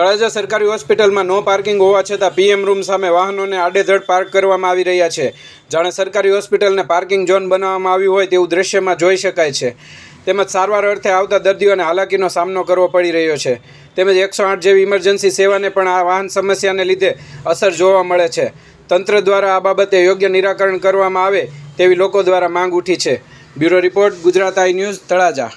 તળાજા સરકારી હોસ્પિટલમાં no parking હોવા છતાં પીએમ રૂમ સામે વાહનોને આડેધડ પાર્ક કરવામાં આવી રહ્યા છે. જાણે સરકારી હોસ્પિટલને પાર્કિંગ ઝોન બનાવવામાં આવ્યું હોય તેવું દૃશ્યમાં જોઈ શકાય છે. તેમજ સારવાર અર્થે આવતા દર્દીઓને હાલાકીનો સામનો કરવો પડી રહ્યો છે. તેમજ 108 જેવી ઇમરજન્સી સેવાને પણ આ વાહન સમસ્યાને લીધે અસર જોવા મળે છે. તંત્ર દ્વારા આ બાબતે યોગ્ય નિરાકરણ કરવામાં આવે તેવી લોકો દ્વારા માંગ ઉઠી છે. બ્યુરો રિપોર્ટ, ગુજરાત આઈ ન્યૂઝ, તળાજા.